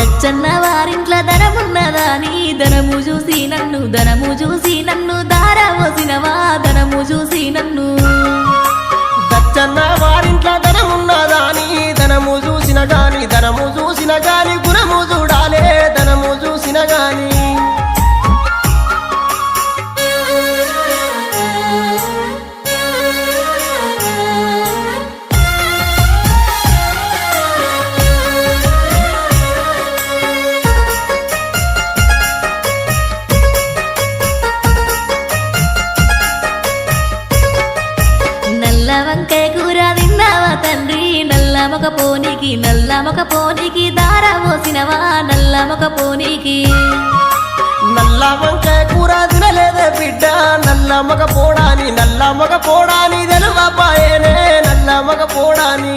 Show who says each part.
Speaker 1: దచ్చన్న వారింట్ల ధనమున్నదాని ధనము చూసి నన్ను దారవోసినవా ధనము చూసి నన్ను
Speaker 2: దచ్చన్న వారింట్ల ధనమున్నదాని ధనము చూసిన గాని గుణము చూడాలే ధనము చూసిన గాని
Speaker 1: నల్ల వంకాయ కూర తిన్నావా తండ్రి నల్ల మొక పోనీకి దారవోసినవా నల్ల మొక పోనీకి
Speaker 2: నల్ల వంకాయ కూర తినలేదే బిడ్డ నల్ల మగ పోడాని తెలువపాయనే నల్ల మగ పోడాని